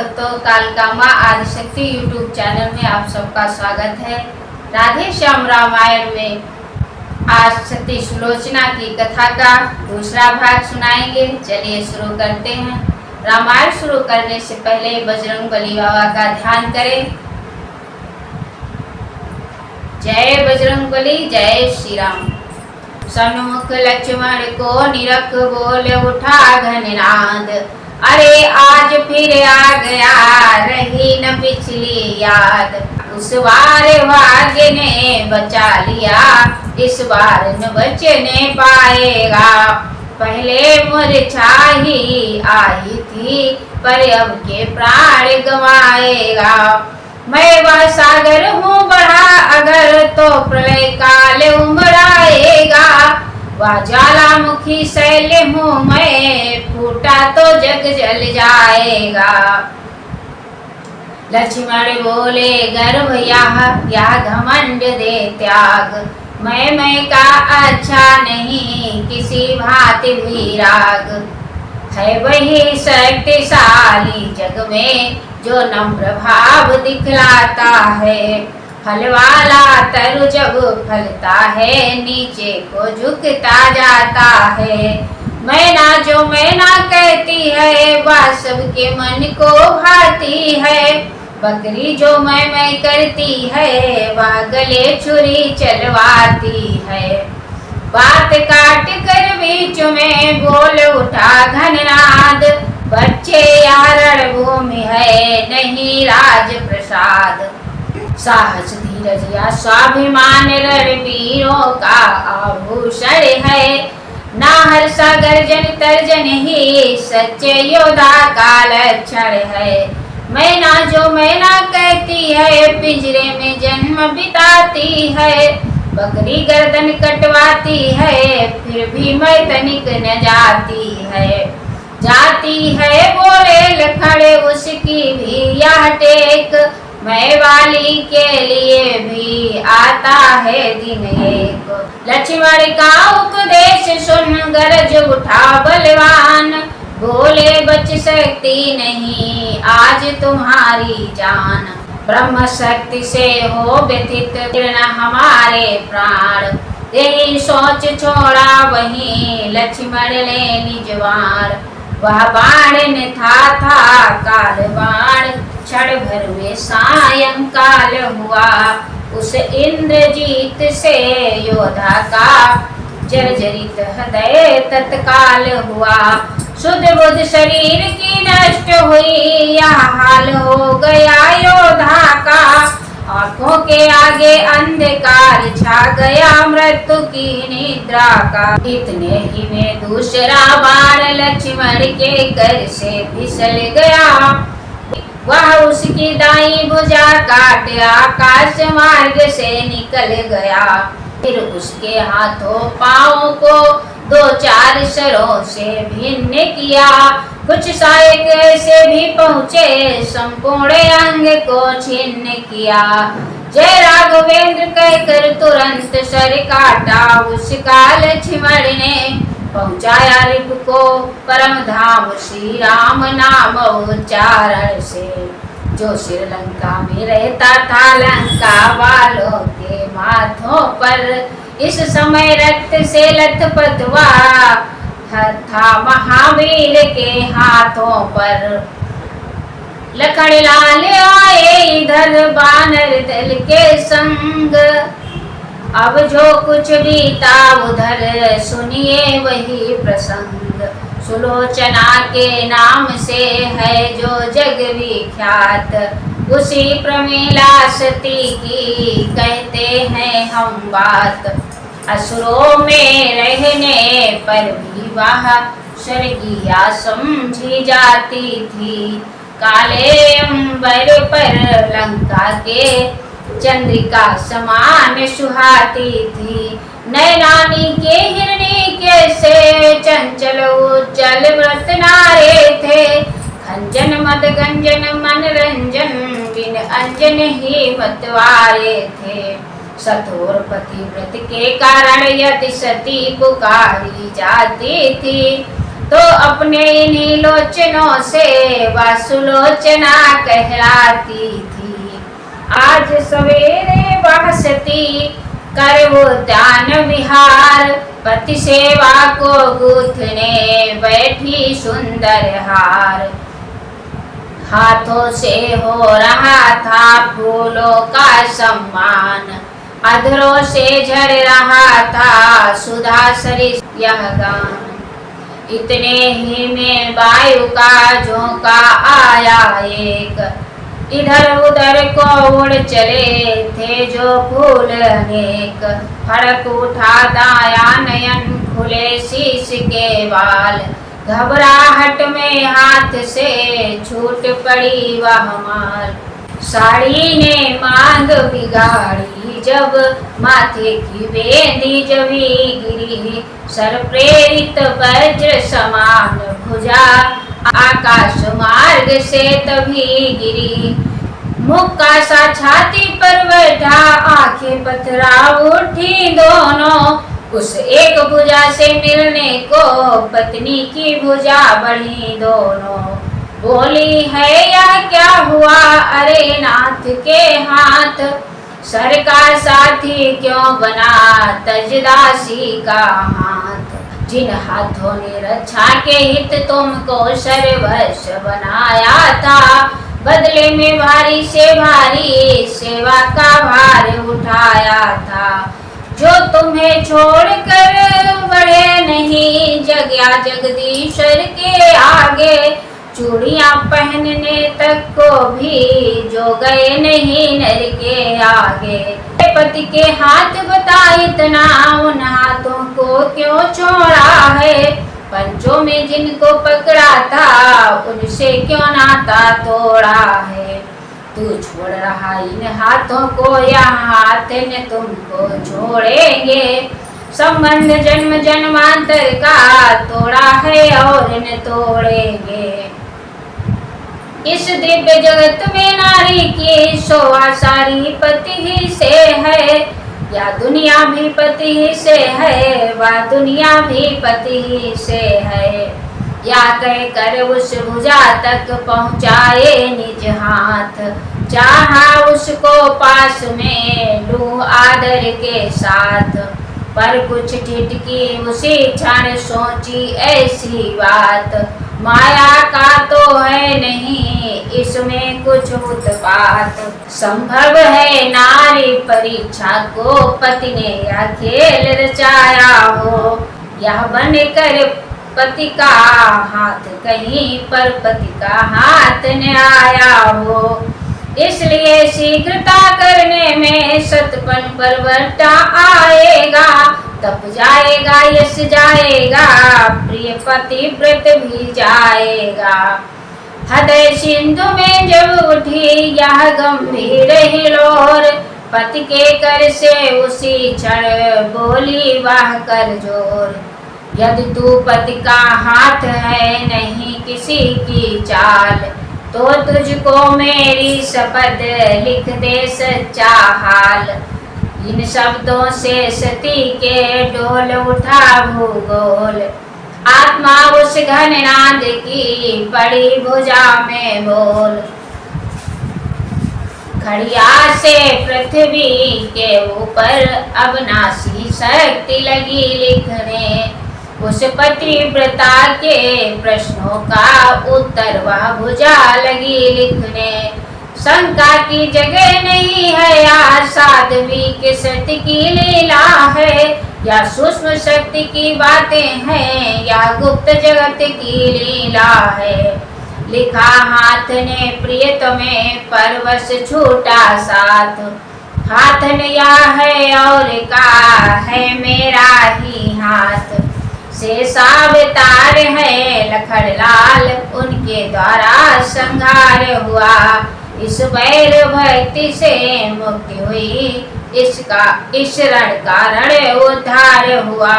भक्तों, कालका माँ आदिशक्ति यूट्यूब चैनल में आप सबका स्वागत है। राधे श्याम रामायण में आज सती सुलोचना की कथा का दूसरा भाग सुनाएंगे। चलिए शुरू करते हैं। रामायण शुरू करने से पहले बजरंगबली बाबा का ध्यान करें। जय बजरंगबली, जय श्री राम। सन्मुख लक्ष्मण को निरख बोल उठा घननाद, अरे आज फिर आ गया रही न पिछली याद। उस बार भाग्य ने बचा लिया, इस बार न बचने पाएगा। पहले मूर्छा ही आई थी, पर अब के प्राण गवाएगा। मैं वह सागर हूँ बढ़ा अगर, तो प्रलय काल उमड़ाएगा। वह ज्वालामुखी शैल हूँ मैं, फूटा तो जग जल जाएगा। लक्ष्मण बोले गर्भ यह घमंड दे त्याग। मैं का अच्छा नहीं किसी भांति भी राग। है वही शक्तिशाली जग में, जो नम्र भाव दिखलाता है। फल वाला तरु जब फलता है, नीचे को झुकता जाता है। मैना कहती है, वह सबके मन को भाती है। बकरी जो मैं करती है, वह गले छुरी चलवाती है। बात काट कर बीच में बोल उठा घननाद, बच्चे यहाँ रणभूमि है नहीं राज प्रसाद। साहस धीरज या स्वाभिमान रणवीरों का आभूषण है। नाहर सा गर्जन तर्जन ही सच्चे योद्धा का लक्षण है। मैना कहती है, पिंजरे में जन्म बिताती है। बकरी गर्दन कटवाती है, फिर भी मैं तनिक न जाती है। बोले लखड़े उसकी भी यह टेक, मैं वाली के लिए भी आता है दिन एक। लक्ष्मण का उपदेश सुन गरज उठा बलवान, बोले बच सकती नहीं आज तुम्हारी जान। ब्रह्म शक्ति से हो व्यथित हमारे प्राण, यही सोच छोड़ा वहीं लक्ष्मण ले निजवार। वह बाण न था काल बाण, क्षण भर में सायंकाल हुआ। उस इंद्रजीत से योद्धा का जर्जरित हृदय तत्काल हुआ। शुद्ध बुद्ध शरीर की नष्ट हुई, यह हाल हो गया योद्धा का। आंखों के आगे अंधकार छा गया मृत्यु की निद्रा का। इतने ही में दूसरा बाण लक्ष्मण के कर से फिसल गया। वह उसकी दाई भुजा काट आकाश मार्ग से निकल गया। फिर उसके हाथों पाँव को दो चार सरों से भिन्न किया। कुछ सहायक ऐसे भी पहुँचे, संपूर्ण अंग को छिन्न किया। जय राघवेंद्र कहकर तुरंत सर काटा उसका लक्ष्मण ने। पहुँचाया रिपु को परम धाम श्री राम नाम उच्चारण से। जो श्रीलंका में रहता था लंका वालों के माथों पर, इस समय रक्त से लथपथ हुआ था महावीर के हाथों पर। लखन लाल आए इधर बानर दल के संग, अब जो कुछ बीता उधर सुनिए वही प्रसंग। सुलोचना के नाम से है जो जग विख्यात, उसी प्रमीला सती की कहते हैं हम बात। असुरों में रहने पर भी वह स्वर्गीया समझी जाती थी। काले अंबर पर लंका के चंद्रिका समान सुहाती थी। नैनानी के हिरणी के से चंचल उज्जल व्रत नारे थे। खंजन मद गंजन मनरंजन बिन अंजन ही मतवारे थे। सतोर पतिव्रत के कारण यदि सती पुकारी जाती थी, तो अपने इन्हीं लोचनों से वह सुलोचना कहलाती थी। आज सवेरे वह सती कर वो ध्यान विहार, पति सेवा को गूंथने बैठी सुंदर हार। हाथों से हो रहा था फूलों का सम्मान, अधरों से झड़ रहा था सुधा सरिस यह गान। इतने ही में वायु का झोंका आया एक, इधर उधर को उड़ चले थे जो फूल अनेक। फड़क उठा दाया नयन, खुले शीश के बाल, घबराहट में हाथ से छूट पड़ी वह माल। साड़ी ने मांग बिगाड़ी जब माथे की बेंदी जभी गिरी, सर प्रेरित वज्र समान भुजा आकाश मार्ग से तभी गिरी। मुक्का सा छाती पर बैठा, आंखें पथरा उठी दोनों, उस एक भुजा से मिलने को पत्नी की भुजा बढ़ी दोनों। बोली है यह क्या हुआ अरे नाथ के हाथ, सर का साथी क्यों बना तजदासी का हाथ। जिन हाथों ने रक्षा के हित तुमको सर्वस्व बनाया था, बदले में भारी से भारी सेवा का भार उठाया था। जो तुम्हें छोड़कर बढ़े नहीं जगया जगदीश्वर के आगे, चूड़ियां पहनने तक को भी जो गए नहीं नर के आगे। पति के हाथ बता इतना, उन हाथों को क्यों छोड़ा है, पंचों में जिनको पकड़ा था उनसे क्यों नाता तोड़ा है। तू छोड़ रहा इन हाथों को, यह हाथ न तुमको छोड़ेंगे। संबंध जन्म जन्मांतर का तोड़ा है और न तोड़ेंगे। इस दिव्य जगत में नारी की शोभा सारी पति ही से है, या दुनिया भी पति ही से है, वह दुनिया भी पति ही से है। या कह कर उस भुजा तक पहुँचाए निज हाथ, चाहा उसको पास में लूं आदर के साथ। पर कुछ ठिठकी उसी क्षण सोची ऐसी बात, माया का तो है नहीं इसमें कुछ उत्पात। संभव है नारी परीक्षा को पति ने या खेल रचाया हो, यह बनकर पति का हाथ कहीं पर पति का हाथ न आया हो। इसलिए शीघ्रता करने में सतपन परवरता आएगा, तप जाएगा यश जाएगा, प्रिय पतिव्रत भी जाएगा। हृदय सिंधु में जब उठी यह गंभीर हिलोर, पति के कर से उसी क्षण बोली वह कर जोर। यदि तू पति का हाथ है नहीं किसी की चाल, तो तुझको मेरी शपथ लिख दे सच्चा हाल। इन शब्दों से सती के डोल उठा भूगोल, आत्मा उस घननाद की पड़ी भुजा में बोल। खड़िया से पृथ्वी के ऊपर अविनाशी शक्ति लगी लिखने, उस पतिव्रता के प्रश्नों का उत्तर वह भुजा लगी लिखने। शंका की जगह नहीं है, या साध्वी के सत्य की लीला है, या सूक्ष्म शक्ति की बातें हैं, या गुप्त जगत की लीला है। लिखा हाथ ने प्रियतमे परवश छूटा साथ, हाथ नया है और का है मेरा ही हाथ। शेषावतार है लखनलाल, उनके द्वारा संहार हुआ, इस वैर भक्ति से मुक्ति हुई, इसका इस रण कारण उद्धार हुआ।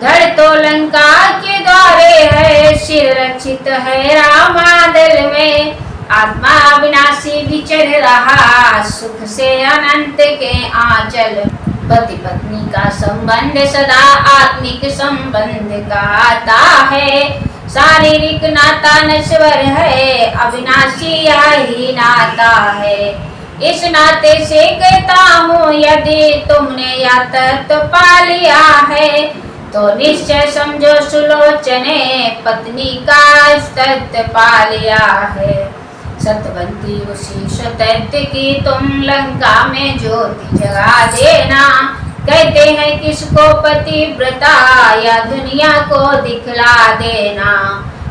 धड़ तो लंका के द्वारे है, सिर रक्षित है रामादल में, आत्मा अविनाशी विचर रहा सुख से अनंत के आंचल। पति पत्नी का संबंध सदा आत्मिक संबंध का आता है, शारीरिक नाता नश्वर है, अविनाशी यही नाता है। इस नाते से कहता हूँ, यदि तुमने यह तत्व पा लिया है, तो निश्चय समझो सुलोचने पत्नी का तत्व पा लिया है। सतवंती उसी सत्य की तुम लंका में ज्योति जगा देना। कहते हैं किसको पतिव्रता, या दुनिया को दिखला देना।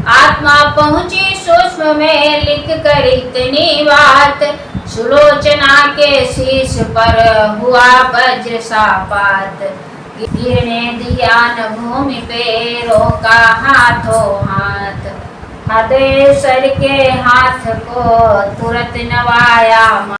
आत्मा पहुंची सूक्ष्म में लिख कर इतनी बात, सुलोचना के शीश पर हुआ वज्र सा पात। गिरने दिया न भूमि पे, रोका हाथों हाथ। हृदय सर के हाथ को तुरंत नवाया।